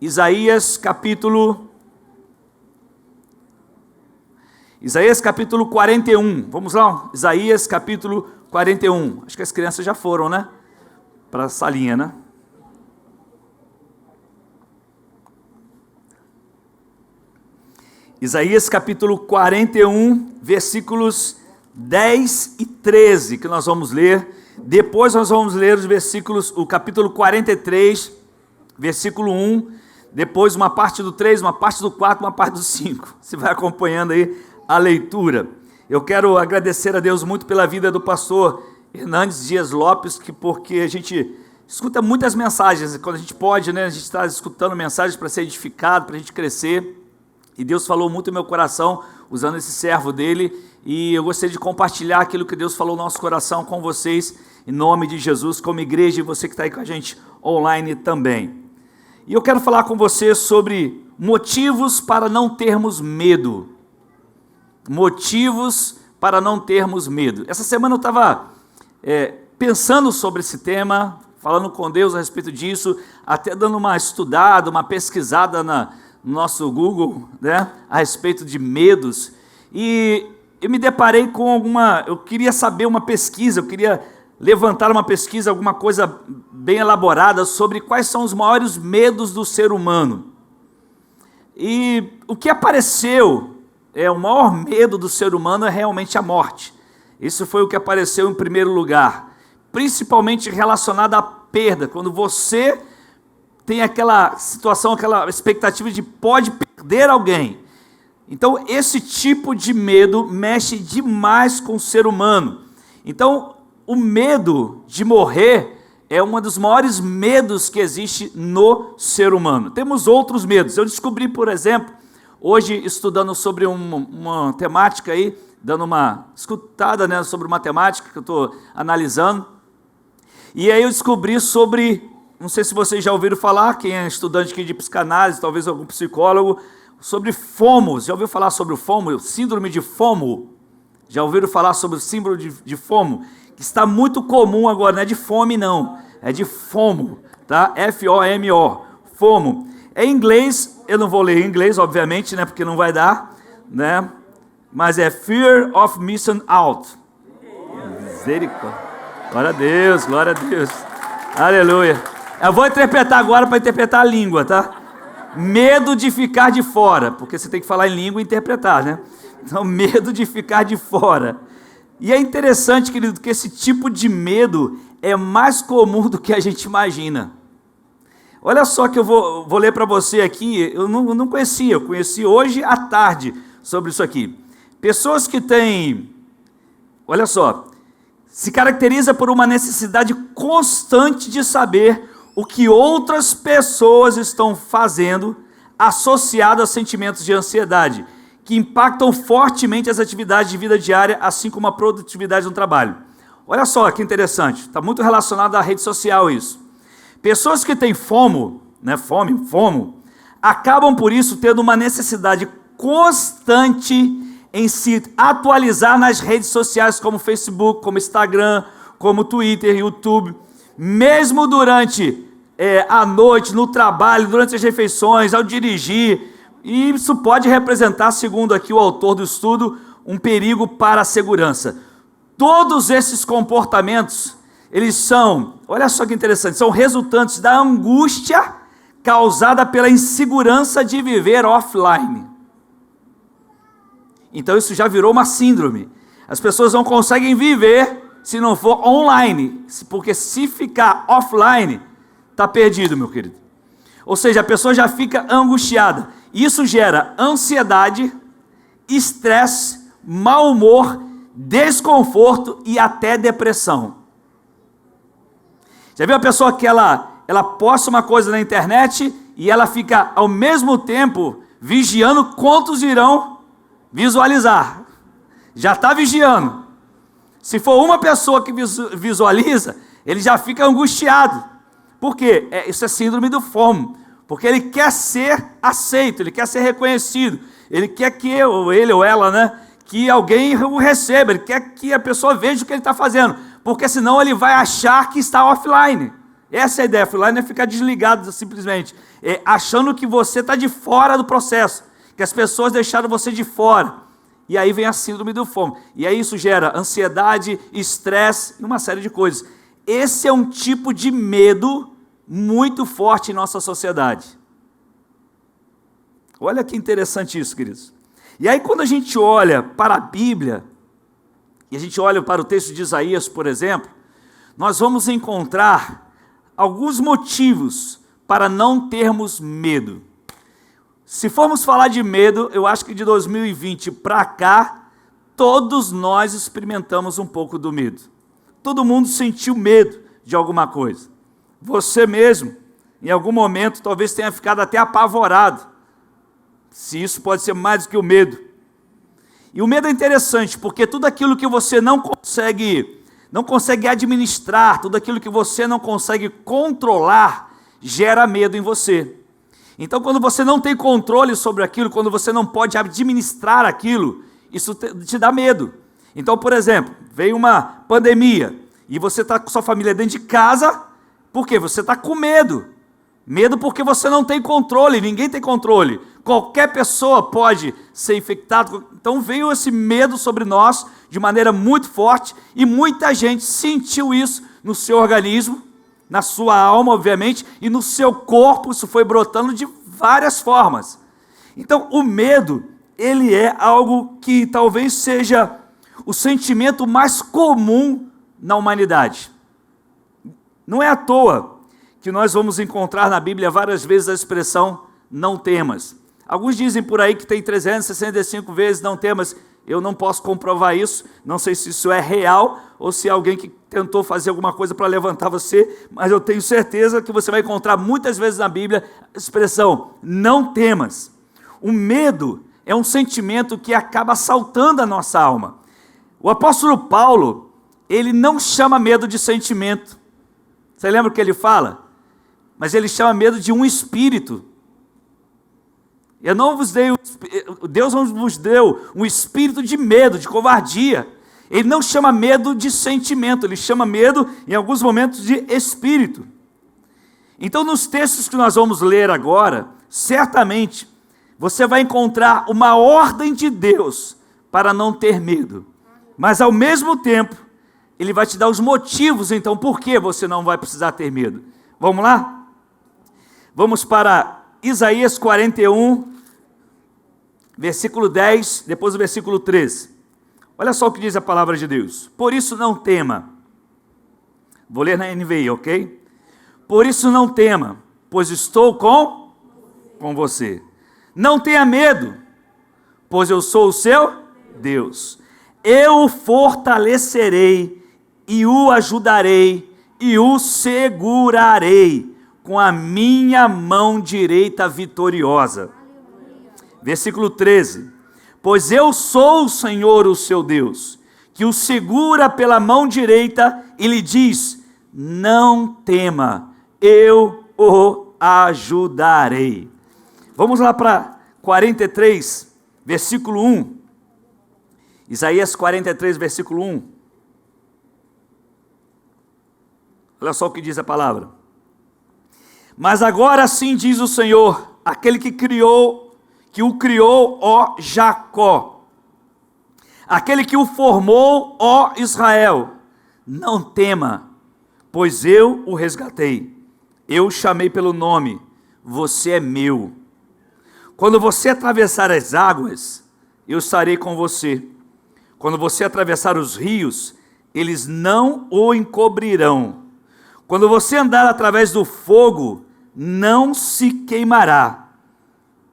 Isaías capítulo 41. Vamos lá? Isaías capítulo 41. Acho que as crianças já foram, né? Para a salinha, né? Isaías capítulo 41, versículos 10 e 13, que nós vamos ler. Depois nós vamos ler os versículos, o capítulo 43, versículo 1, depois uma parte do 3, uma parte do 4, uma parte do 5. Você vai acompanhando aí a leitura. Eu quero agradecer a Deus muito pela vida do pastor Hernandes Dias Lopes, porque a gente escuta muitas mensagens, quando a gente pode, né? A gente está escutando mensagens para ser edificado, para a gente crescer. E Deus falou muito no meu coração, usando esse servo dele, e eu gostaria de compartilhar aquilo que Deus falou no nosso coração com vocês, em nome de Jesus, como igreja, e você que está aí com a gente online também. E eu quero falar com você sobre motivos para não termos medo. Motivos para não termos medo. Essa semana eu estava pensando sobre esse tema, falando com Deus a respeito disso, até dando uma estudada, uma pesquisada no nosso Google, né, a respeito de medos, e eu me deparei com eu queria saber uma pesquisa, eu queria levantar uma pesquisa, alguma coisa bem elaborada sobre quais são os maiores medos do ser humano. E o que apareceu, o maior medo do ser humano é realmente a morte. Isso foi o que apareceu em primeiro lugar, principalmente relacionado à perda, quando você tem aquela situação, aquela expectativa de pode perder alguém. Então, esse tipo de medo mexe demais com o ser humano. Então, o medo de morrer é um dos maiores medos que existe no ser humano. Temos outros medos. Eu descobri, por exemplo, hoje estudando sobre uma temática aí, dando uma escutada, né, sobre uma temática que eu estou analisando, e aí eu descobri sobre... Não sei se vocês já ouviram falar, quem é estudante aqui de psicanálise, talvez algum psicólogo, sobre FOMO. Já ouviu falar sobre o FOMO? Síndrome de FOMO. Já ouviram falar sobre o síndrome de FOMO? Que está muito comum agora, não é de fome não, é de FOMO, tá? F-O-M-O, FOMO. Em inglês, eu não vou ler em inglês, obviamente, né, porque não vai dar, né? Mas é Fear of Missing Out. Misericórdia. Glória a Deus, glória a Deus. Aleluia. Eu vou interpretar agora para interpretar a língua, tá? Medo de ficar de fora, porque você tem que falar em língua e interpretar, né? Então, medo de ficar de fora. E é interessante, querido, que esse tipo de medo é mais comum do que a gente imagina. Olha só que eu vou ler para você aqui, eu não conhecia, eu conheci hoje à tarde sobre isso aqui. Pessoas que têm, olha só, se caracteriza por uma necessidade constante de saber o que outras pessoas estão fazendo, associado a sentimentos de ansiedade, que impactam fortemente as atividades de vida diária, assim como a produtividade no trabalho. Olha só que interessante, está muito relacionado à rede social isso. Pessoas que têm FOMO, né, FOMO, acabam por isso tendo uma necessidade constante em se atualizar nas redes sociais, como Facebook, como Instagram, como Twitter, YouTube, mesmo durante à noite, no trabalho, durante as refeições, ao dirigir. E isso pode representar, segundo aqui o autor do estudo, um perigo para a segurança. Todos esses comportamentos, eles são, olha só que interessante, são resultantes da angústia causada pela insegurança de viver offline. Então isso já virou uma síndrome. As pessoas não conseguem viver se não for online, porque se ficar offline, está perdido, meu querido. Ou seja, a pessoa já fica angustiada. Isso gera ansiedade, estresse, mau humor, desconforto e até depressão. Já viu a pessoa que ela posta uma coisa na internet e ela fica ao mesmo tempo vigiando quantos irão visualizar? Já está vigiando. Se for uma pessoa que visualiza, ele já fica angustiado. Por quê? Isso é síndrome do FOMO. Porque ele quer ser aceito, ele quer ser reconhecido. Ele quer que ele ou ela, né, que alguém o receba. Ele quer que a pessoa veja o que ele está fazendo. Porque senão ele vai achar que está offline. Essa é a ideia. Fui não é ficar desligado simplesmente, achando que você está de fora do processo, que as pessoas deixaram você de fora. E aí vem a síndrome do FOMO. E aí isso gera ansiedade, estresse e uma série de coisas. Esse é um tipo de medo muito forte em nossa sociedade. Olha que interessante isso, queridos. E aí quando a gente olha para a Bíblia, e a gente olha para o texto de Isaías, por exemplo, nós vamos encontrar alguns motivos para não termos medo. Se formos falar de medo, eu acho que de 2020 para cá, todos nós experimentamos um pouco do medo. Todo mundo sentiu medo de alguma coisa. Você mesmo, em algum momento, talvez tenha ficado até apavorado. Se isso pode ser mais do que o medo. E o medo é interessante, porque tudo aquilo que você não consegue administrar, tudo aquilo que você não consegue controlar, gera medo em você. Então, quando você não tem controle sobre aquilo, quando você não pode administrar aquilo, isso te dá medo. Então, por exemplo, veio uma pandemia e você está com sua família dentro de casa, por quê? Você está com medo. Medo porque você não tem controle, ninguém tem controle. Qualquer pessoa pode ser infectada. Então veio esse medo sobre nós de maneira muito forte e muita gente sentiu isso no seu organismo, na sua alma, obviamente, e no seu corpo. Isso foi brotando de várias formas. Então o medo, ele é algo que talvez seja o sentimento mais comum na humanidade. Não é à toa que nós vamos encontrar na Bíblia várias vezes a expressão não temas. Alguns dizem por aí que tem 365 vezes não temas. Eu não posso comprovar isso, não sei se isso é real ou se é alguém que tentou fazer alguma coisa para levantar você, mas eu tenho certeza que você vai encontrar muitas vezes na Bíblia a expressão não temas. O medo é um sentimento que acaba assaltando a nossa alma. O apóstolo Paulo, ele não chama medo de sentimento. Você lembra o que ele fala? Mas ele chama medo de um espírito. Deus não vos deu um espírito de medo, de covardia. Ele não chama medo de sentimento, ele chama medo, em alguns momentos, de espírito. Então, nos textos que nós vamos ler agora, certamente, você vai encontrar uma ordem de Deus para não ter medo. Mas, ao mesmo tempo, Ele vai te dar os motivos, então, por que você não vai precisar ter medo. Vamos lá? Vamos para Isaías 41, versículo 10, depois o versículo 13. Olha só o que diz a palavra de Deus. Por isso não tema. Vou ler na NVI, ok? Por isso não tema, pois estou com você. Não tenha medo, pois eu sou o seu Deus. Eu o fortalecerei e o ajudarei e o segurarei com a minha mão direita vitoriosa. Versículo 13. Pois eu sou o Senhor, o seu Deus, que o segura pela mão direita e lhe diz: não tema, eu o ajudarei. Vamos lá para 43, versículo 1. Isaías 43, versículo 1. Olha só o que diz a palavra. Mas agora sim diz o Senhor, aquele que o criou, ó Jacó, aquele que o formou, ó Israel, não tema, pois eu o resgatei, eu o chamei pelo nome, você é meu. Quando você atravessar as águas, eu estarei com você. Quando você atravessar os rios, eles não o encobrirão. Quando você andar através do fogo, não se queimará.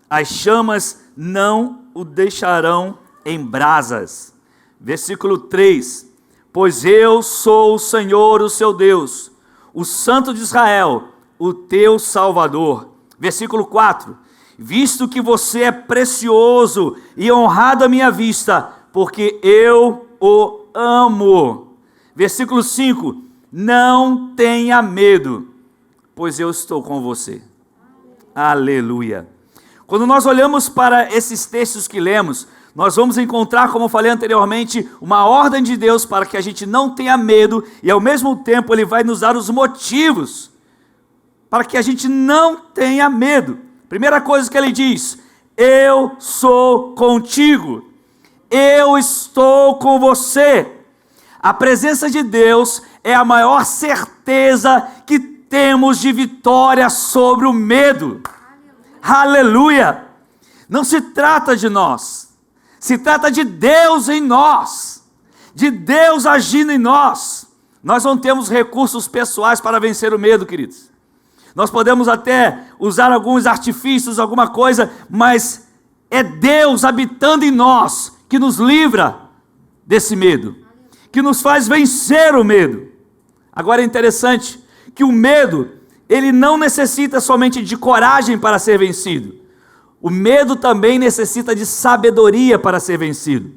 As chamas não o deixarão em brasas. Versículo 3. Pois eu sou o Senhor, o seu Deus, o Santo de Israel, o teu Salvador. Versículo 4. Visto que você é precioso e honrado à minha vista, porque eu o amo. Versículo 5. Não tenha medo, pois eu estou com você. Aleluia. Quando nós olhamos para esses textos que lemos, nós vamos encontrar, como eu falei anteriormente, uma ordem de Deus para que a gente não tenha medo e ao mesmo tempo Ele vai nos dar os motivos para que a gente não tenha medo. Primeira coisa que ele diz: eu sou contigo, eu estou com você. A presença de Deus é a maior certeza que temos de vitória sobre o medo. Aleluia! Não se trata de nós, se trata de Deus em nós, de Deus agindo em nós. Nós não temos recursos pessoais para vencer o medo, queridos. Nós podemos até usar alguns artifícios, alguma coisa, mas é Deus habitando em nós que nos livra desse medo, que nos faz vencer o medo. Agora é interessante que o medo, ele não necessita somente de coragem para ser vencido. O medo também necessita de sabedoria para ser vencido.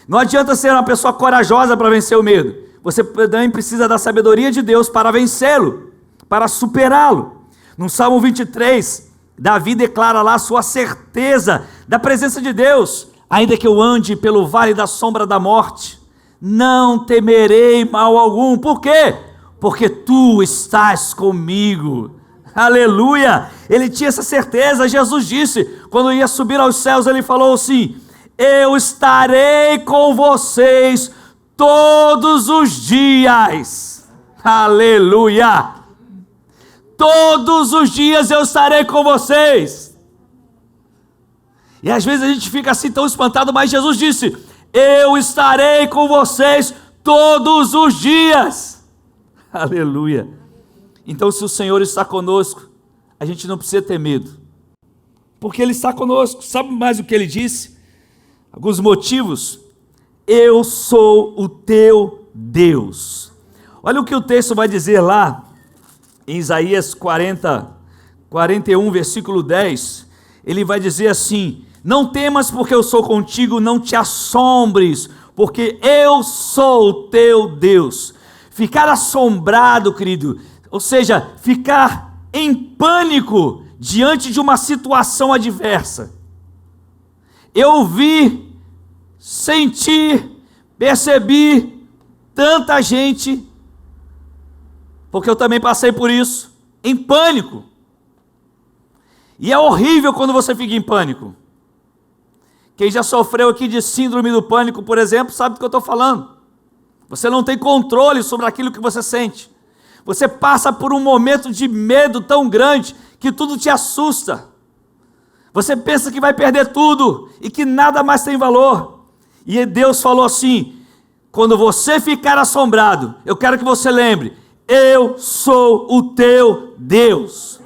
Não adianta ser uma pessoa corajosa para vencer o medo. Você também precisa da sabedoria de Deus para vencê-lo, para superá-lo. No Salmo 23, Davi declara lá a sua certeza da presença de Deus. Ainda que eu ande pelo vale da sombra da morte, não temerei mal algum. Por quê? Porque tu estás comigo. Aleluia! Ele tinha essa certeza. Jesus disse, quando ia subir aos céus, ele falou assim: eu estarei com vocês todos os dias. Aleluia! Todos os dias eu estarei com vocês. E às vezes a gente fica assim tão espantado, mas Jesus disse: eu estarei com vocês todos os dias. Aleluia. Então, se o Senhor está conosco, a gente não precisa ter medo, porque Ele está conosco. Sabe mais o que Ele disse? Alguns motivos. Eu sou o teu Deus. Olha o que o texto vai dizer lá em Isaías 41, versículo 10, ele vai dizer assim: não temas, porque eu sou contigo, não te assombres, porque eu sou o teu Deus. Ficar assombrado, querido, ou seja, ficar em pânico diante de uma situação adversa. Eu vi, senti, percebi tanta gente, porque eu também passei por isso, em pânico. E é horrível quando você fica em pânico. Quem já sofreu aqui de síndrome do pânico, por exemplo, sabe do que eu estou falando. Você não tem controle sobre aquilo que você sente. Você passa por um momento de medo tão grande que tudo te assusta. Você pensa que vai perder tudo e que nada mais tem valor. E Deus falou assim: quando você ficar assombrado, eu quero que você lembre: eu sou o teu Deus.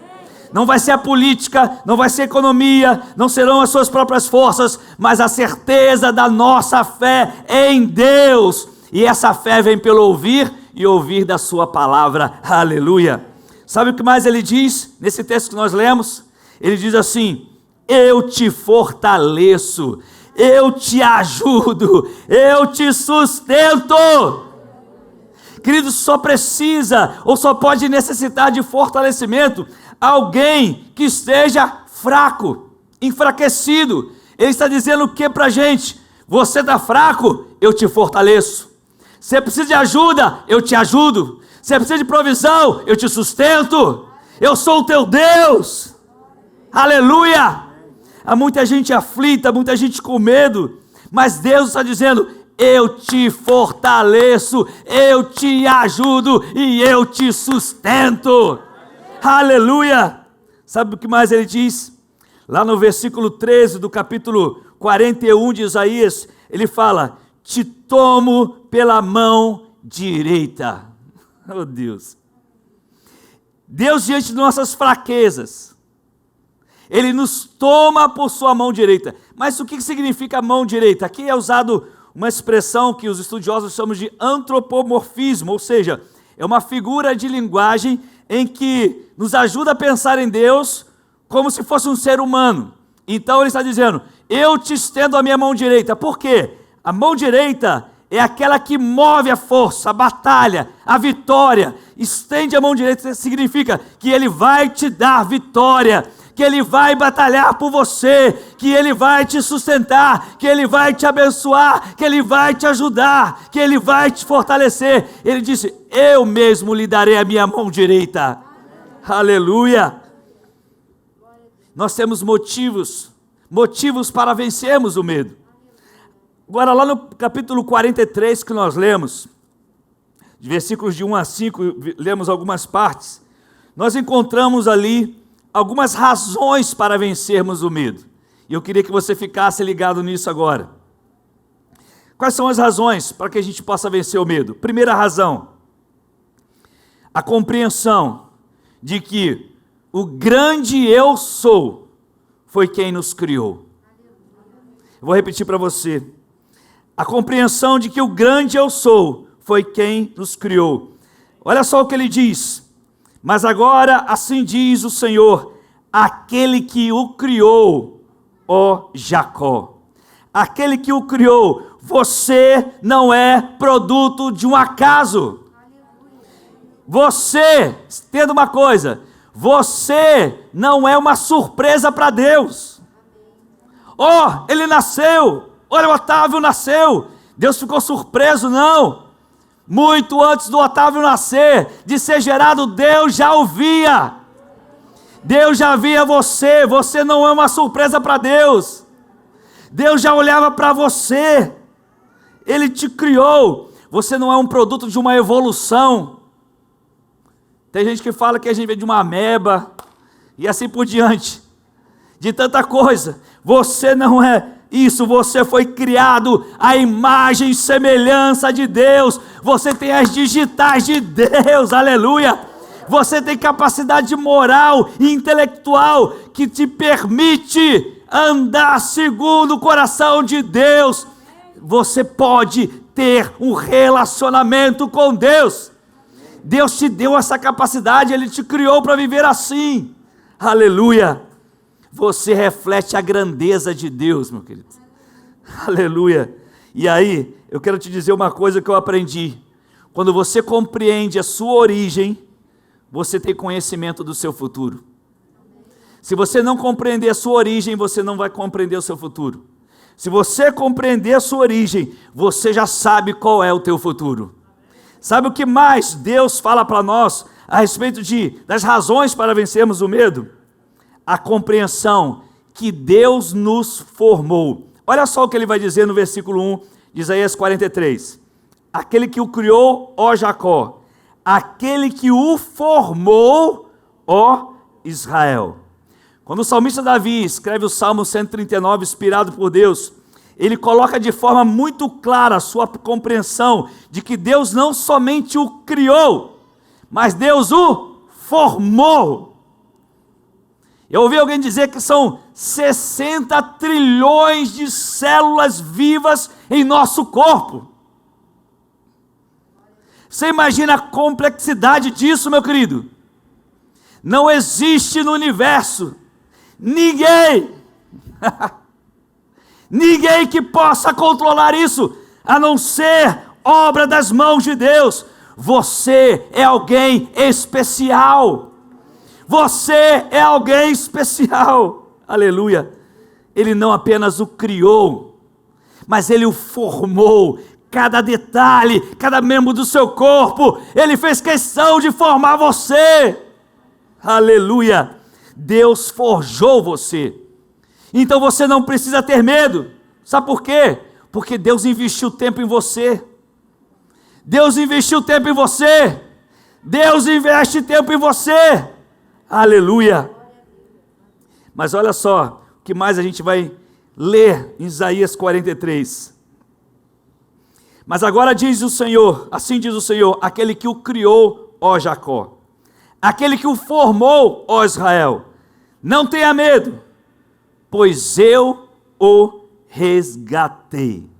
Não vai ser a política, não vai ser a economia, não serão as suas próprias forças, mas a certeza da nossa fé em Deus. E essa fé vem pelo ouvir e ouvir da sua palavra. Aleluia. Sabe o que mais ele diz nesse texto que nós lemos? Ele diz assim: eu te fortaleço, eu te ajudo, eu te sustento. Querido, só precisa ou só pode necessitar de fortalecimento alguém que esteja fraco, enfraquecido. Ele está dizendo o que para a gente? Você está fraco? Eu te fortaleço. Você precisa de ajuda? Eu te ajudo. Você precisa de provisão? Eu te sustento. Eu sou o teu Deus. Aleluia. Há muita gente aflita, muita gente com medo, mas Deus está dizendo: eu te fortaleço, eu te ajudo e eu te sustento. Aleluia. Sabe o que mais ele diz? Lá no versículo 13 do capítulo 41 de Isaías, ele fala: te tomo pela mão direita. Oh Deus. Deus, diante de nossas fraquezas, Ele nos toma por sua mão direita. Mas o que significa mão direita? Aqui é usado uma expressão que os estudiosos chamam de antropomorfismo, ou seja, é uma figura de linguagem em que nos ajuda a pensar em Deus como se fosse um ser humano. Então ele está dizendo: eu te estendo a minha mão direita. Por quê? A mão direita é aquela que move a força, a batalha, a vitória. Estende a mão direita significa que Ele vai te dar vitória, que Ele vai batalhar por você, que Ele vai te sustentar, que Ele vai te abençoar, que Ele vai te ajudar, que Ele vai te fortalecer. Ele disse: eu mesmo lhe darei a minha mão direita. Aleluia! Nós temos motivos para vencermos o medo. Agora, lá no capítulo 43 que nós lemos, de versículos de 1 a 5, lemos algumas partes, nós encontramos ali algumas razões para vencermos o medo. E eu queria que você ficasse ligado nisso agora. Quais são as razões para que a gente possa vencer o medo? Primeira razão, a compreensão de que o grande eu sou foi quem nos criou. Eu vou repetir para você. A compreensão de que o grande eu sou foi quem nos criou. Olha só o que ele diz. Mas agora assim diz o Senhor, aquele que o criou, ó Jacó. Aquele que o criou, você não é produto de um acaso. Você, entenda uma coisa, você não é uma surpresa para Deus. Oh, ele nasceu, olha, o Otávio nasceu, Deus ficou surpreso, não. Muito antes do Otávio nascer, de ser gerado, Deus já o via. Deus já via você, você não é uma surpresa para Deus. Deus já olhava para você, Ele te criou, você não é um produto de uma evolução. Tem gente que fala que a gente veio de uma ameba, e assim por diante, de tanta coisa. Você não é isso, você foi criado à imagem e semelhança de Deus, você tem as digitais de Deus, aleluia. Você tem capacidade moral e intelectual que te permite andar segundo o coração de Deus. Você pode ter um relacionamento com Deus. Deus te deu essa capacidade, Ele te criou para viver assim. Aleluia. Você reflete a grandeza de Deus, meu querido. Aleluia. E aí, eu quero te dizer uma coisa que eu aprendi. Quando você compreende a sua origem, você tem conhecimento do seu futuro. Se você não compreender a sua origem, você não vai compreender o seu futuro. Se você compreender a sua origem, você já sabe qual é o teu futuro. Sabe o que mais Deus fala para nós a respeito das razões para vencermos o medo? A compreensão que Deus nos formou. Olha só o que ele vai dizer no versículo 1 de Isaías 43. Aquele que o criou, ó Jacó, aquele que o formou, ó Israel. Quando o salmista Davi escreve o Salmo 139, inspirado por Deus, ele coloca de forma muito clara a sua compreensão de que Deus não somente o criou, mas Deus o formou. Eu ouvi alguém dizer que são 60 trilhões de células vivas em nosso corpo. Você imagina a complexidade disso, meu querido? Não existe no universo ninguém que possa controlar isso, a não ser obra das mãos de Deus. Você é alguém especial. Você é alguém especial. Aleluia. Ele não apenas o criou, mas Ele o formou. Cada detalhe, cada membro do seu corpo, Ele fez questão de formar você. Aleluia. Deus forjou você. Então você não precisa ter medo. Sabe por quê? Porque Deus investiu tempo em você. Deus investiu tempo em você. Deus investe tempo em você. Aleluia. Mas olha só, o que mais a gente vai ler em Isaías 43. Mas agora diz o Senhor, assim diz o Senhor, aquele que o criou, ó Jacó, aquele que o formou, ó Israel, não tenha medo, pois eu o resgatei,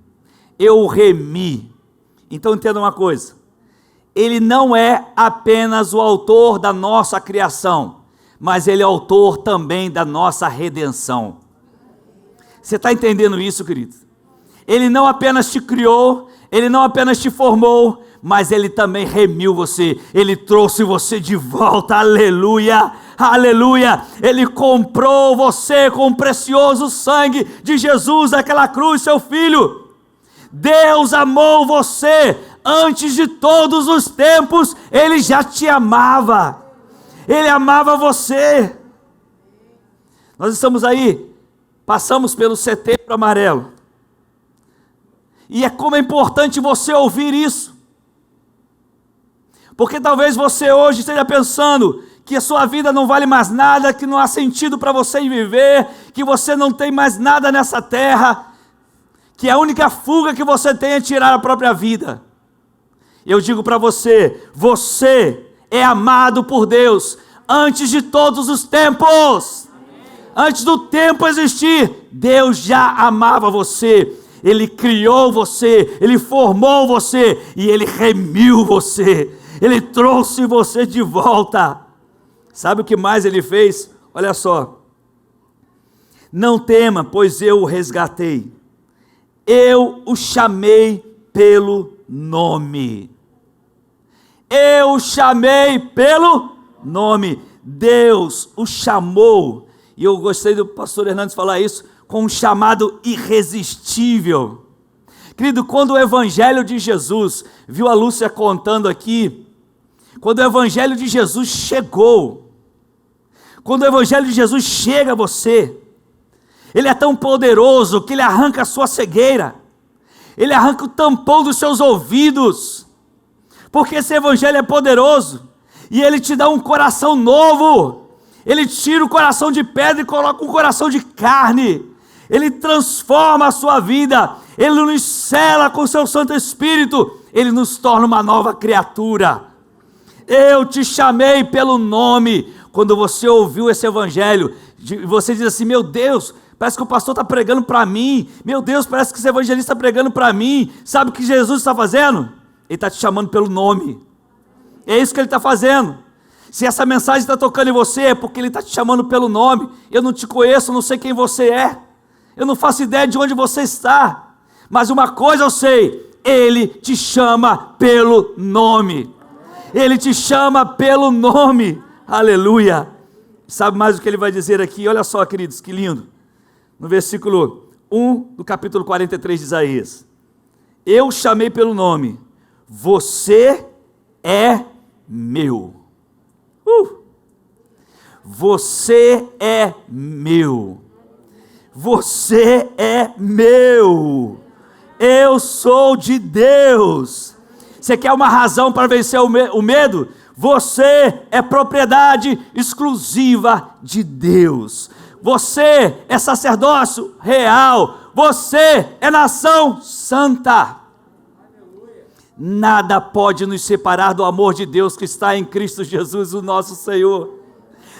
eu o remi. Então entenda uma coisa, Ele não é apenas o autor da nossa criação, mas Ele é autor também da nossa redenção. Você está entendendo isso, querido? Ele não apenas te criou, Ele não apenas te formou, mas Ele também remiu você, Ele trouxe você de volta, aleluia, aleluia. Ele comprou você com o precioso sangue de Jesus naquela cruz, seu Filho. Deus amou você antes de todos os tempos, Ele já te amava. Ele amava você. Nós estamos aí, passamos pelo Setembro Amarelo. E como é importante você ouvir isso. Porque talvez você hoje esteja pensando que a sua vida não vale mais nada, que não há sentido para você viver, que você não tem mais nada nessa terra, que a única fuga que você tem é tirar a própria vida. Eu digo para você, você é amado por Deus antes de todos os tempos. Antes do tempo existir, Deus já amava você. Ele criou você, Ele formou você e Ele remiu você. Ele trouxe você de volta. Sabe o que mais Ele fez? Olha só. Não tema, pois eu o resgatei. Eu o chamei pelo nome. Eu o chamei pelo nome. Deus o chamou. E eu gostei do pastor Hernandes falar isso, com um chamado irresistível. Querido, quando o Evangelho de Jesus, viu a Lúcia contando aqui, quando o Evangelho de Jesus chegou, quando o Evangelho de Jesus chega a você, ele é tão poderoso que ele arranca a sua cegueira, ele arranca o tampão dos seus ouvidos, porque esse Evangelho é poderoso, e ele te dá um coração novo, ele tira o coração de pedra e coloca um coração de carne, ele transforma a sua vida, ele nos sela com o seu Santo Espírito, ele nos torna uma nova criatura. Eu te chamei pelo nome. Quando você ouviu esse Evangelho, você diz assim, meu Deus, parece que o pastor está pregando para mim, meu Deus, parece que esse evangelista está pregando para mim. Sabe o que Jesus está fazendo? Ele está te chamando pelo nome. É isso que ele está fazendo. Se essa mensagem está tocando em você, é porque ele está te chamando pelo nome. Eu não te conheço, eu não sei quem você é, eu não faço ideia de onde você está, mas uma coisa eu sei, ele te chama pelo nome. Ele te chama pelo nome. Aleluia. Sabe mais o que ele vai dizer aqui? Olha só, queridos, que lindo. No versículo 1 do capítulo 43 de Isaías. Eu chamei pelo nome. Você é meu. Você é meu. Você é meu. Eu sou de Deus. Você quer uma razão para vencer o medo? Você é propriedade exclusiva de Deus. Você é sacerdócio real. Você é nação santa. Nada pode nos separar do amor de Deus que está em Cristo Jesus, o nosso Senhor.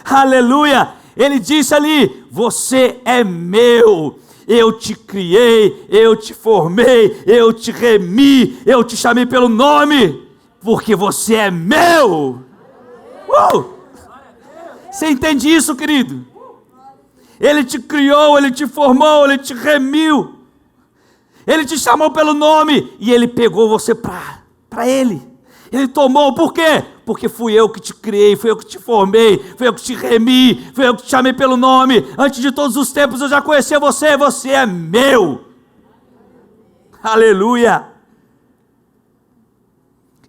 Aleluia! Ele disse ali, você é meu. Eu te criei, eu te formei, eu te remi, eu te chamei pelo nome, porque você é meu. Você entende isso, querido? Ele te criou, ele te formou, ele te remiu, ele te chamou pelo nome e ele pegou você para ele. Ele tomou, por quê? Porque fui eu que te criei, fui eu que te formei, fui eu que te remi, fui eu que te chamei pelo nome. Antes de todos os tempos eu já conhecia você, você é meu. Aleluia.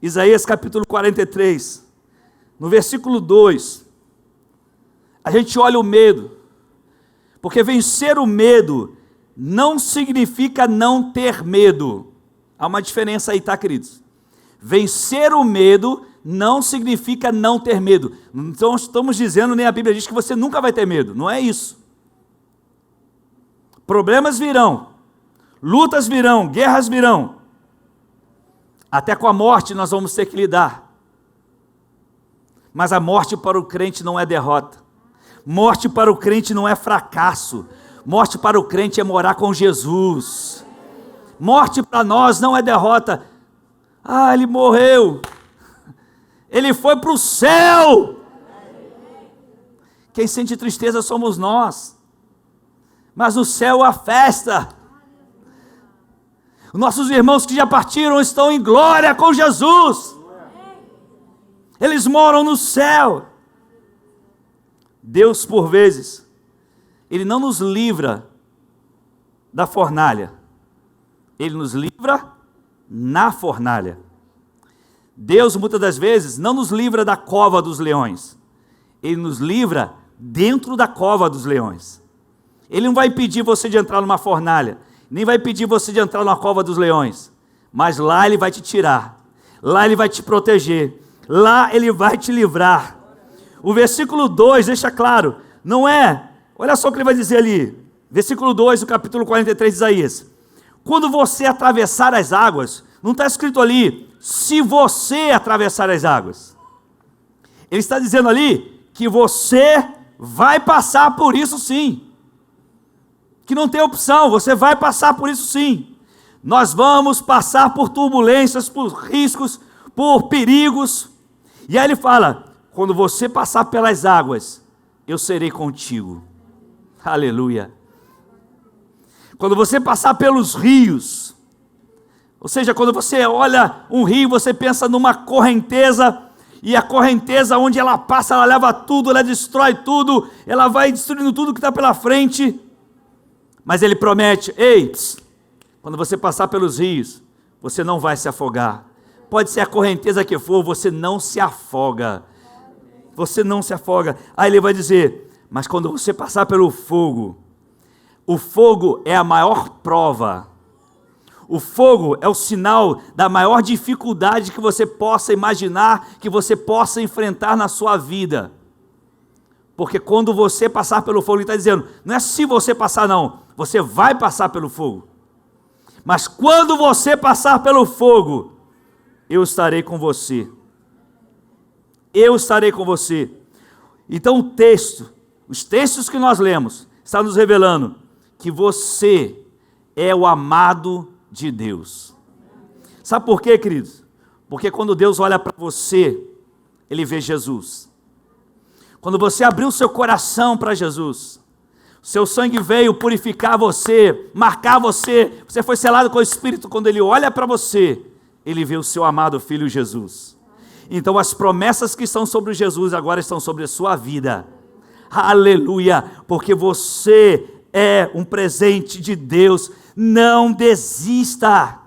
Isaías capítulo 43, no versículo 2, a gente olha o medo, porque vencer o medo não significa não ter medo. Há uma diferença aí, tá, queridos? Vencer o medo não significa não ter medo. Então estamos dizendo, nem a Bíblia diz que você nunca vai ter medo, não é isso. Problemas virão, lutas virão, guerras virão, até com a morte nós vamos ter que lidar. Mas a morte para o crente não é derrota, morte para o crente não é fracasso, morte para o crente é morar com Jesus. Morte para nós não é derrota. Ah, ele morreu, ele foi para o céu. Quem sente tristeza somos nós, mas no céu há festa. Nossos irmãos que já partiram estão em glória com Jesus, eles moram no céu. Deus, por vezes, Ele não nos livra da fornalha, Ele nos livra na fornalha. Deus muitas das vezes não nos livra da cova dos leões, Ele nos livra dentro da cova dos leões. Ele não vai impedir você de entrar numa fornalha, nem vai impedir você de entrar na cova dos leões, mas lá Ele vai te tirar, lá Ele vai te proteger, lá Ele vai te livrar. O versículo 2 deixa claro, não é, olha só o que ele vai dizer ali, versículo 2 do capítulo 43 de Isaías: quando você atravessar as águas, não está escrito ali, se você atravessar as águas. Ele está dizendo ali que você vai passar por isso sim, que não tem opção, você vai passar por isso sim. Nós vamos passar por turbulências, por riscos, por perigos, e aí ele fala, quando você passar pelas águas, eu serei contigo. Aleluia. Quando você passar pelos rios, ou seja, quando você olha um rio, você pensa numa correnteza, e a correnteza onde ela passa, ela leva tudo, ela destrói tudo, ela vai destruindo tudo que está pela frente, mas ele promete, ei, quando você passar pelos rios, você não vai se afogar, pode ser a correnteza que for, você não se afoga, você não se afoga. Aí ele vai dizer, mas quando você passar pelo fogo, o fogo é a maior prova, o fogo é o sinal da maior dificuldade que você possa imaginar, que você possa enfrentar na sua vida, porque quando você passar pelo fogo, ele está dizendo, não é se você passar não, você vai passar pelo fogo, mas quando você passar pelo fogo, eu estarei com você, eu estarei com você. Então os textos que nós lemos, está nos revelando que você é o amado de Deus. Sabe por quê, queridos? Porque quando Deus olha para você, Ele vê Jesus. Quando você abriu seu coração para Jesus, seu sangue veio purificar você, marcar você, você foi selado com o Espírito, quando Ele olha para você, Ele vê o seu amado Filho Jesus. Então as promessas que estão sobre Jesus agora estão sobre a sua vida. Aleluia, porque você é um presente de Deus. Não desista,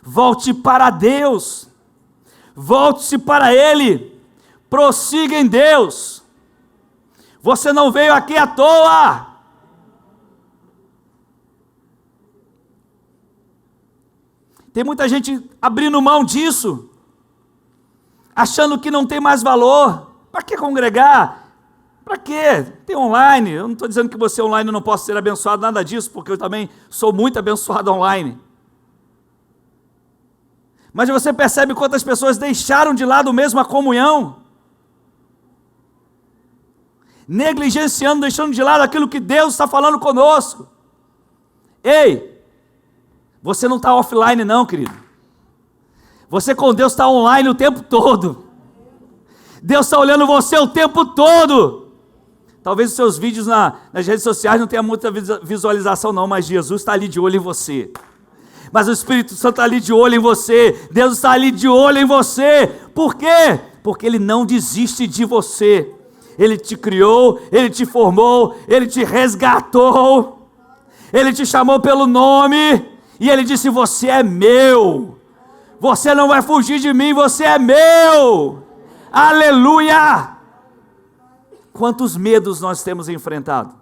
volte para Deus, volte-se para Ele, prossiga em Deus. Você não veio aqui à toa. Tem muita gente abrindo mão disso, achando que não tem mais valor. Para que congregar? Para quê? Tem online. Eu não estou dizendo que você online não possa ser abençoado, nada disso, porque eu também sou muito abençoado online. Mas você percebe quantas pessoas deixaram de lado mesmo a comunhão, negligenciando, deixando de lado aquilo que Deus está falando conosco. Ei, você não está offline não, querido. Você com Deus está online o tempo todo. Deus está olhando você o tempo todo. Talvez os seus vídeos nas redes sociais não tenham muita visualização não, mas Jesus está ali de olho em você. Mas o Espírito Santo está ali de olho em você. Deus está ali de olho em você. Por quê? Porque Ele não desiste de você. Ele te criou, Ele te formou, Ele te resgatou, Ele te chamou pelo nome, e Ele disse, você é meu. Você não vai fugir de mim, você é meu. Aleluia! Quantos medos nós temos enfrentado?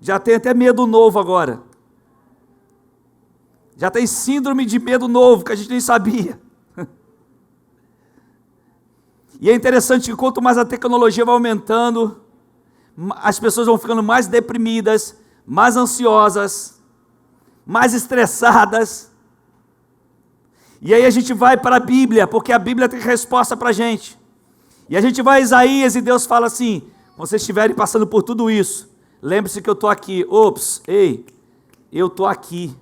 Já tem até medo novo agora. Já tem síndrome de medo novo, que a gente nem sabia. E é interessante que quanto mais a tecnologia vai aumentando, as pessoas vão ficando mais deprimidas, mais ansiosas, mais estressadas. E aí a gente vai para a Bíblia, porque a Bíblia tem resposta para a gente. E a gente vai a Isaías e Deus fala assim, quando vocês estiverem passando por tudo isso, lembre-se que eu estou aqui. Ops, ei, eu estou aqui.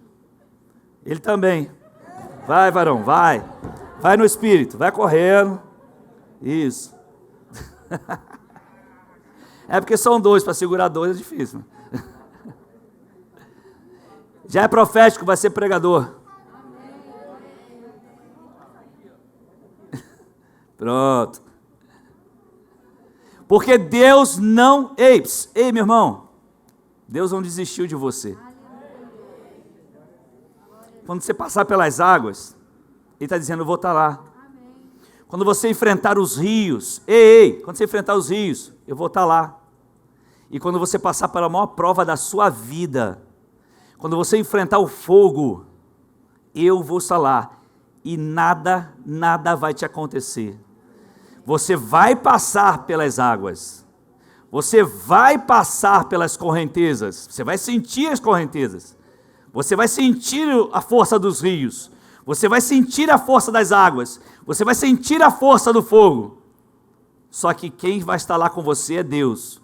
Ele também. Vai, varão, vai. Vai no Espírito, vai correndo. Isso. É porque são dois, para segurar dois é difícil. Já é profético, vai ser pregador. Pronto. Porque Deus não... Ei, meu irmão, Deus não desistiu de você. Quando você passar pelas águas, Ele está dizendo, eu vou estar lá. Quando você enfrentar os rios, ei, quando você enfrentar os rios, eu vou estar lá. E quando você passar pela maior prova da sua vida, quando você enfrentar o fogo, eu vou estar lá. E nada vai te acontecer. Você vai passar pelas águas. Você vai passar pelas correntezas. Você vai sentir as correntezas. Você vai sentir a força dos rios. Você vai sentir a força das águas. Você vai sentir a força do fogo. Só que quem vai estar lá com você é Deus,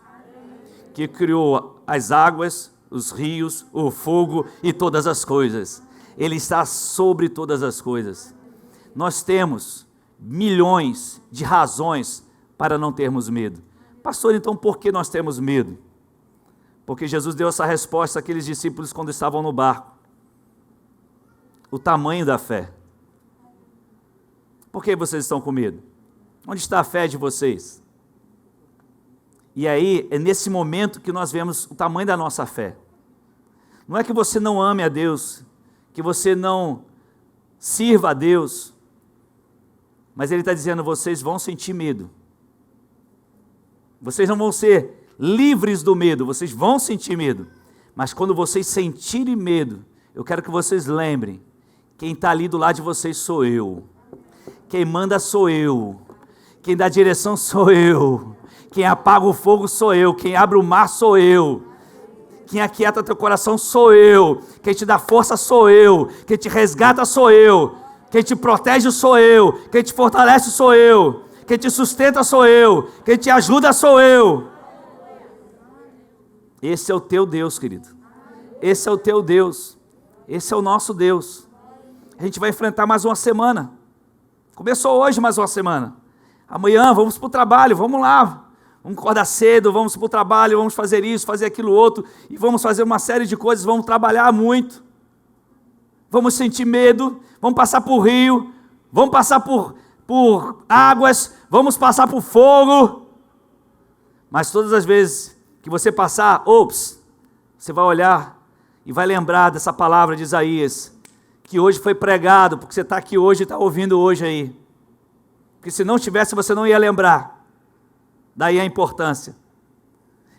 que criou as águas, os rios, o fogo e todas as coisas. Ele está sobre todas as coisas. Nós temos milhões de razões para não termos medo. Pastor, então por que nós temos medo? Porque Jesus deu essa resposta àqueles discípulos quando estavam no barco. O tamanho da fé. Por que vocês estão com medo? Onde está a fé de vocês? E aí, é nesse momento que nós vemos o tamanho da nossa fé. Não é que você não ame a Deus, que você não sirva a Deus, mas Ele está dizendo, vocês vão sentir medo. Vocês não vão ser livres do medo, vocês vão sentir medo. Mas quando vocês sentirem medo, eu quero que vocês lembrem, quem está ali do lado de vocês sou eu. Quem manda sou eu. Quem dá direção sou eu. Quem apaga o fogo sou eu. Quem abre o mar sou eu. Quem aquieta teu coração sou eu. Quem te dá força sou eu. Quem te resgata sou eu. Quem te protege sou eu. Quem te fortalece sou eu. Quem te sustenta sou eu. Quem te ajuda sou eu. Esse é o teu Deus, querido. Esse é o teu Deus. Esse é o nosso Deus. A gente vai enfrentar mais uma semana. Começou hoje mais uma semana. Amanhã vamos para o trabalho, vamos lá. Vamos acordar cedo, vamos para o trabalho, vamos fazer isso, fazer aquilo outro. E vamos fazer uma série de coisas, vamos trabalhar muito. Vamos sentir medo, vamos passar por rio, vamos passar por águas, vamos passar por fogo. Mas todas as vezes que você passar, você vai olhar e vai lembrar dessa palavra de Isaías, que hoje foi pregado, porque você está aqui hoje e está ouvindo hoje aí. Porque se não tivesse, você não ia lembrar. Daí a importância.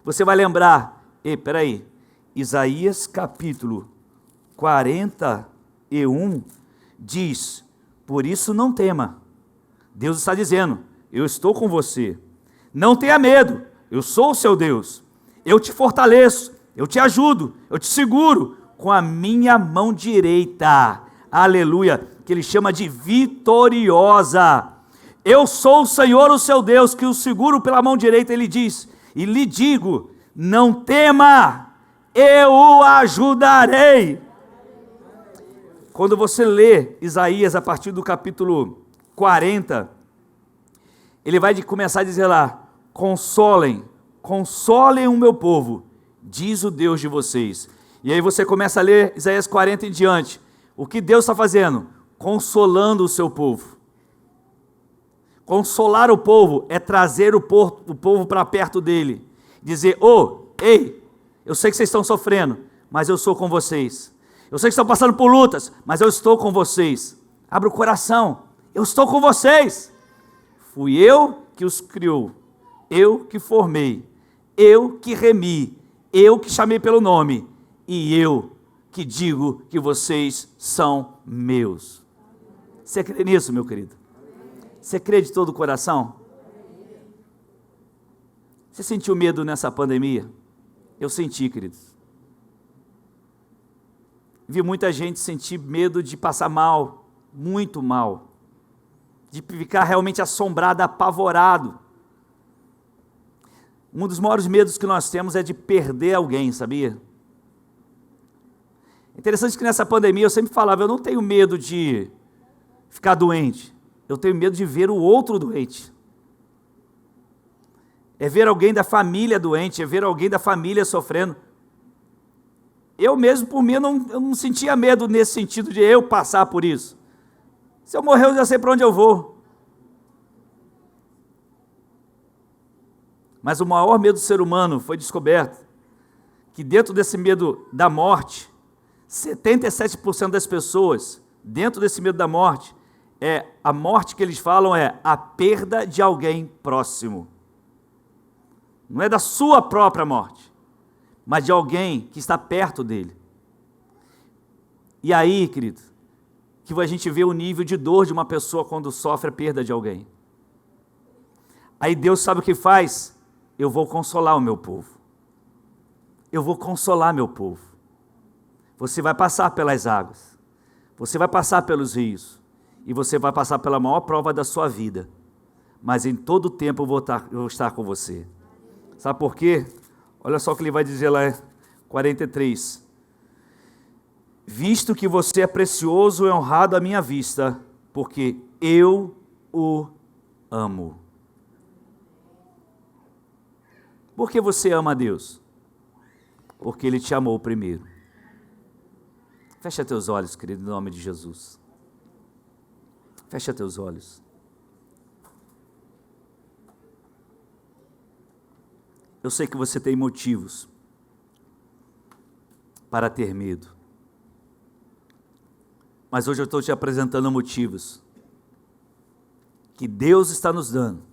Você vai lembrar, peraí, Isaías capítulo 41 diz, por isso não tema. Deus está dizendo, eu estou com você. Não tenha medo, eu sou o seu Deus. Eu te fortaleço, eu te ajudo, eu te seguro com a minha mão direita. Aleluia, que ele chama de vitoriosa. Eu sou o Senhor, o seu Deus, que o seguro pela mão direita, ele diz, e lhe digo, não tema, eu o ajudarei. Quando você lê Isaías a partir do capítulo 40, ele vai começar a dizer lá, consolem o meu povo, diz o Deus de vocês. E aí você começa a ler Isaías 40 em diante, o que Deus está fazendo? Consolando o seu povo. Consolar o povo é trazer o povo para perto dele. Dizer, ei, eu sei que vocês estão sofrendo, mas eu sou com vocês. Eu sei que estão passando por lutas, mas eu estou com vocês. Abra o coração, eu estou com vocês. Fui eu que os criou, eu que formei, eu que remi, eu que chamei pelo nome, e eu que digo que vocês são meus. Você crê nisso, meu querido? Você crê de todo o coração? Você sentiu medo nessa pandemia? Eu senti, queridos. Vi muita gente sentir medo de passar mal, muito mal, de ficar realmente assombrado, apavorado. Um dos maiores medos que nós temos é de perder alguém, sabia? Interessante que nessa pandemia eu sempre falava, eu não tenho medo de ficar doente. Eu tenho medo de ver o outro doente. É ver alguém da família doente, é ver alguém da família sofrendo. Eu mesmo, por mim, eu não sentia medo nesse sentido de eu passar por isso. Se eu morrer, eu já sei para onde eu vou. Mas o maior medo do ser humano foi descoberto, que dentro desse medo da morte, 77% das pessoas, dentro desse medo da morte, a morte que eles falam é a perda de alguém próximo. Não é da sua própria morte, mas de alguém que está perto dele. E aí, querido, que a gente vê o nível de dor de uma pessoa quando sofre a perda de alguém. Aí Deus sabe o que faz? Eu vou consolar o meu povo. Eu vou consolar meu povo. Você vai passar pelas águas. Você vai passar pelos rios. E você vai passar pela maior prova da sua vida. Mas em todo o tempo eu vou estar com você. Sabe por quê? Olha só o que ele vai dizer lá, 43. Visto que você é precioso e honrado à minha vista, porque eu o amo. Por que você ama a Deus? Porque Ele te amou primeiro. Fecha teus olhos, querido, em nome de Jesus. Fecha teus olhos. Eu sei que você tem motivos para ter medo. Mas hoje eu estou te apresentando motivos que Deus está nos dando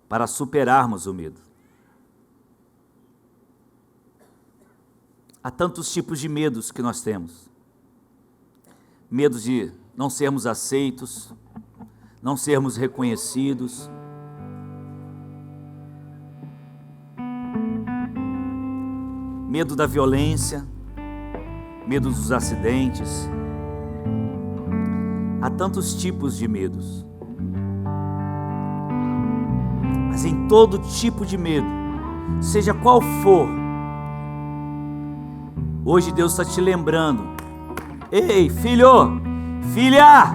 para superarmos o medo. Há tantos tipos de medos que nós temos. Medo de não sermos aceitos, não sermos reconhecidos. Medo da violência, medo dos acidentes. Há tantos tipos de medos. Mas em todo tipo de medo, seja qual for, hoje Deus está te lembrando. Ei, filho, filha,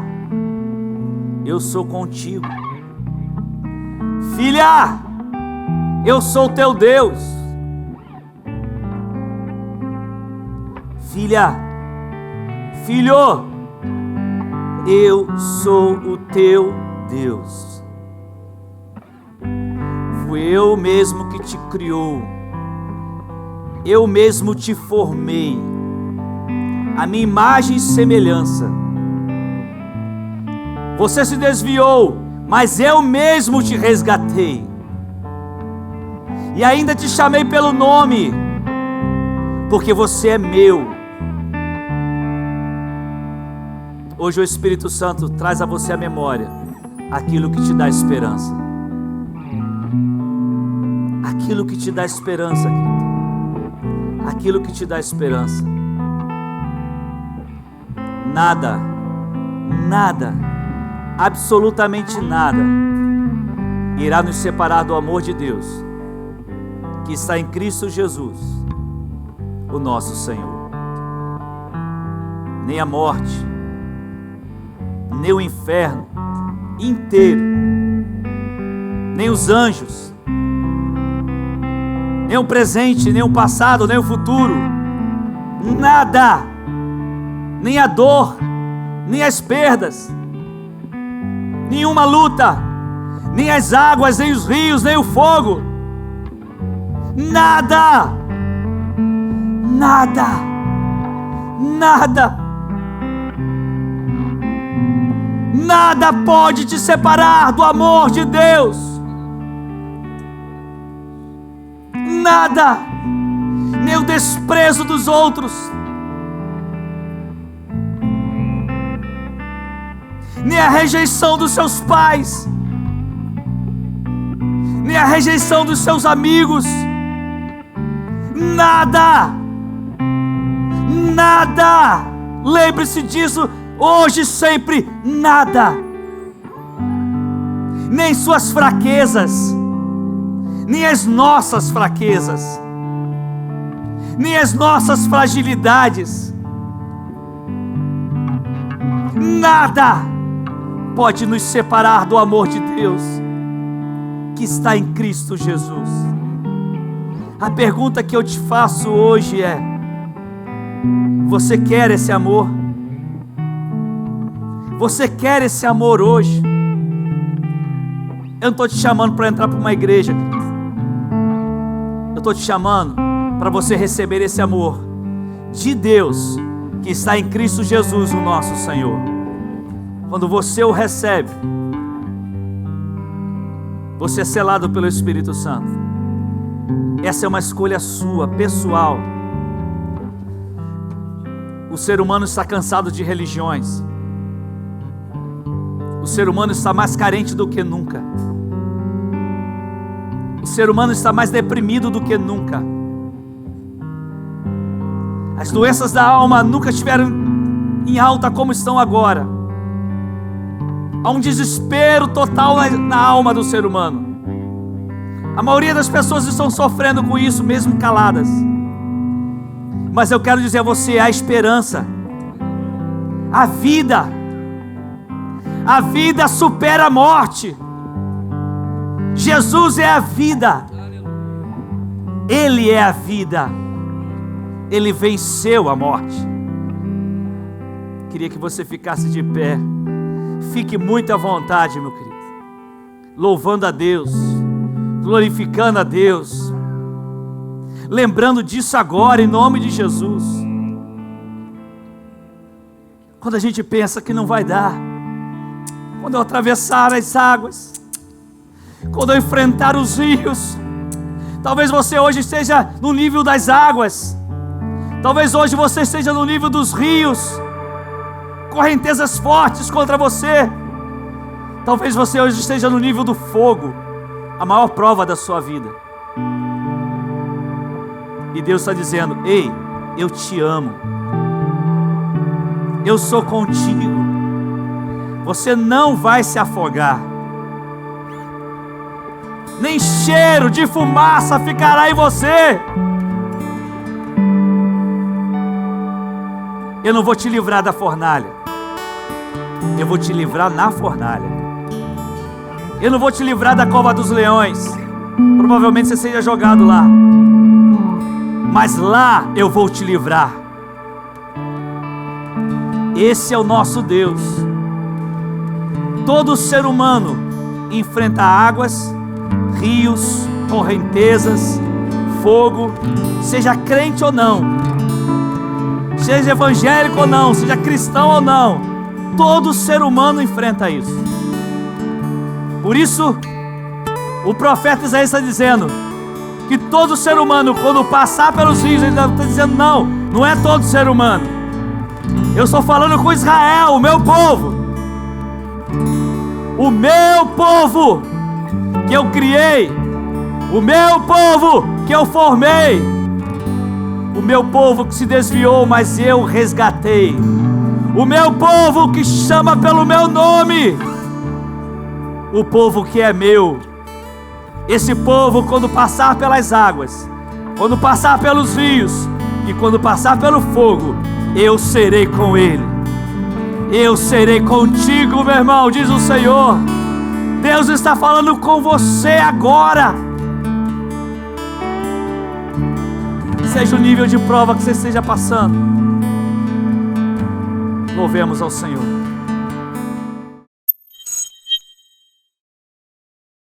eu sou contigo. Filha, eu sou teu Deus. Filha, filho, eu sou o teu Deus. Fui eu mesmo que te criou. Eu mesmo te formei, a minha imagem e semelhança. Você se desviou, mas eu mesmo te resgatei. E ainda te chamei pelo nome, porque você é meu. Hoje o Espírito Santo traz a você a memória aquilo que te dá esperança. Aquilo que te dá esperança, querido. Aquilo que te dá esperança. Nada, nada, absolutamente nada irá nos separar do amor de Deus que está em Cristo Jesus, o nosso Senhor. Nem a morte, nem o inferno inteiro, nem os anjos, nem o presente, nem o passado, nem o futuro, nada, nem a dor, nem as perdas, nenhuma luta, nem as águas, nem os rios, nem o fogo, nada, nada, nada, nada pode te separar do amor de Deus. Nada, nem o desprezo dos outros, nem a rejeição dos seus pais, nem a rejeição dos seus amigos, nada, nada, lembre-se disso, hoje e sempre, nada, nem suas fraquezas, nem as nossas fraquezas, nem as nossas fragilidades, nada pode nos separar do amor de Deus que está em Cristo Jesus. A pergunta que eu te faço hoje é: você quer esse amor? Você quer esse amor hoje? Eu não estou te chamando para entrar para uma igreja, eu estou te chamando para você receber esse amor de Deus que está em Cristo Jesus, o nosso Senhor. quando você o recebe, você é selado pelo Espírito Santo. Essa é uma escolha sua, pessoal. O ser humano está cansado de religiões. O ser humano está mais carente do que nunca. O ser humano está mais deprimido do que nunca. As doenças da alma nunca estiveram em alta como estão agora. Há um desespero total na alma do ser humano. A maioria das pessoas estão sofrendo com isso, mesmo caladas. Mas eu quero dizer a você, há esperança. A vida supera a morte. Jesus é a vida. Ele é a vida. Ele venceu a morte. Queria que você ficasse de pé. Fique muito à vontade, meu querido. Louvando a Deus, glorificando a Deus, lembrando disso agora, em nome de Jesus. Quando a gente pensa que não vai dar, quando eu atravessar as águas, quando eu enfrentar os rios, talvez você hoje esteja no nível das águas, talvez hoje você esteja no nível dos rios, correntezas fortes contra você. Talvez você hoje esteja no nível do fogo, a maior prova da sua vida. E Deus está dizendo: ei, eu te amo, eu sou contigo, você não vai se afogar, nem cheiro de fumaça ficará em você. Eu não vou te livrar da fornalha, eu vou te livrar na fornalha. Eu não vou te livrar da cova dos leões, provavelmente você seja jogado lá, mas lá eu vou te livrar. Esse é o nosso Deus. Todo ser humano enfrenta águas, rios, correntezas, fogo, seja crente ou não, seja evangélico ou não, seja cristão ou não, todo ser humano enfrenta isso. Por isso, o profeta Isaías está dizendo que todo ser humano, quando passar pelos rios, ele está dizendo: não é todo ser humano. Eu estou falando com Israel, o meu povo que eu criei, o meu povo que eu formei, o meu povo que se desviou, mas eu resgatei, o meu povo que chama pelo meu nome, o povo que é meu. Esse povo, quando passar pelas águas, quando passar pelos rios e quando passar pelo fogo, eu serei com ele. Eu serei contigo, meu irmão, diz o Senhor. Deus está falando com você agora. Seja o nível de prova que você esteja passando, louvemos ao Senhor.